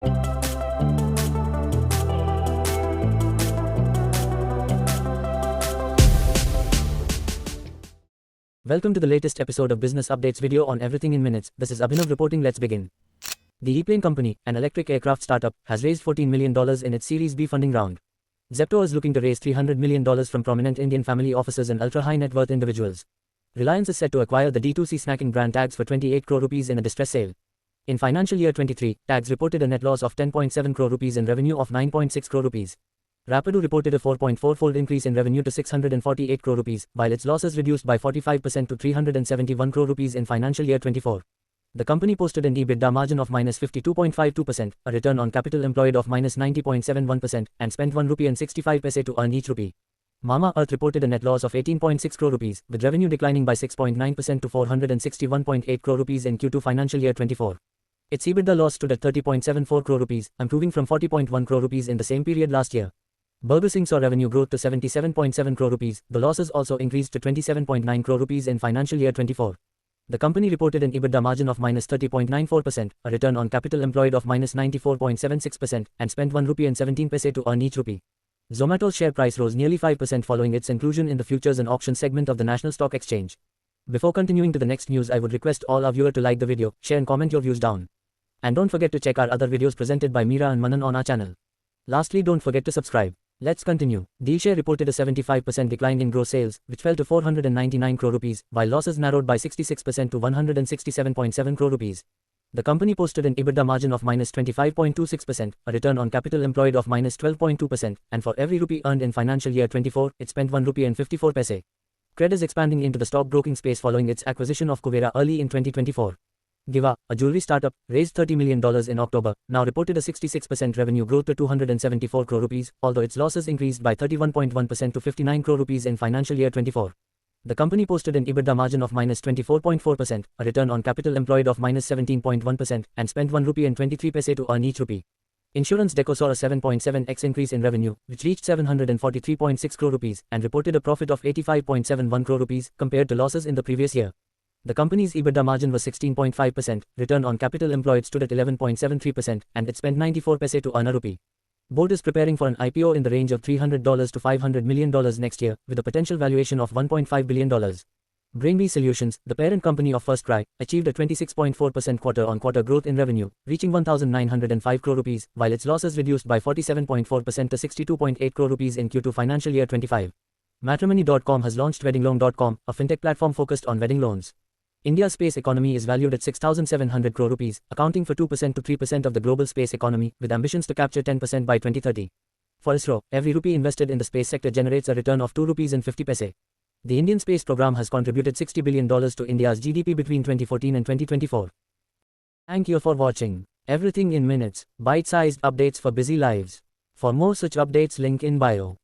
Welcome to the latest episode of Business Updates video on Everything in Minutes. This is Abhinav reporting. Let's begin. The E-Plane Company, an electric aircraft startup, has raised $14 million in its Series B funding round. Zepto is looking to raise $300 million from prominent Indian family offices and ultra-high net worth individuals. Reliance is set to acquire the D2C snacking brand Tags for 28 crore rupees in a distress sale. In financial year 23, Tags reported a net loss of 10.7 crore rupees and revenue of 9.6 crore rupees. Rapido reported a 4.4-fold increase in revenue to 648 crore rupees, while its losses reduced by 45% to 371 crore rupees in financial year 24. The company posted an EBITDA margin of -52.52%, a return on capital employed of -90.71%, and spent 1 rupee and 65 paise to earn each rupee. Mamaearth reported a net loss of 18.6 crore rupees, with revenue declining by 6.9% to 461.8 crore rupees in Q2 financial year 24. Its EBITDA loss stood at 30.74 crore rupees, improving from 40.1 crore rupees in the same period last year. Burger King saw revenue growth to 77.7 crore rupees. The losses also increased to 27.9 crore rupees in financial year 24. The company reported an EBITDA margin of -30.94%, a return on capital employed of -94.76%, and spent 1 rupee and 17 paise to earn each rupee. Zomato's share price rose nearly 5% following its inclusion in the futures and auction segment of the National Stock Exchange. Before continuing to the next news, I would request all our viewers to like the video, share and comment your views down. And don't forget to check our other videos presented by Meera and Manan on our channel. Lastly, don't forget to subscribe. Let's continue. DShare reported a 75% decline in gross sales, which fell to 499 crore rupees, while losses narrowed by 66% to 167.7 crore rupees. The company posted an EBITDA margin of -25.26%, a return on capital employed of -12.2%, and for every rupee earned in financial year 24, it spent 1 rupee and 54 paise. Cred is expanding into the stockbroking space following its acquisition of Kuvera early in 2024. Giva, a jewelry startup, raised $30 million in October, now reported a 66% revenue growth to 274 crore rupees, although its losses increased by 31.1% to 59 crore rupees in financial year 24. The company posted an EBITDA margin of -24.4%, a return on capital employed of -17.1%, and spent 1 rupee and 23 paise to earn each rupee. Insurance Deco saw a 7.7x increase in revenue, which reached 743.6 crore rupees, and reported a profit of 85.71 crore rupees, compared to losses in the previous year. The company's EBITDA margin was 16.5%, return on capital employed stood at 11.73%, and it spent 94 paise to earn a rupee. Board is preparing for an IPO in the range of $300 to $500 million next year, with a potential valuation of $1.5 billion. Brainbees Solutions, the parent company of FirstCry, achieved a 26.4% quarter-on-quarter growth in revenue, reaching 1,905 crore rupees, while its losses reduced by 47.4% to 62.8 crore rupees in Q2 financial year 25. Matrimony.com has launched WeddingLoan.com, a fintech platform focused on wedding loans. India's space economy is valued at 6,700 crore rupees, accounting for 2% to 3% of the global space economy, with ambitions to capture 10% by 2030. For ISRO, every rupee invested in the space sector generates a return of 2 rupees and 50 paise. The Indian space program has contributed $60 billion to India's GDP between 2014 and 2024. Thank you for watching Everything in Minutes, bite-sized updates for busy lives. For more such updates, link in bio.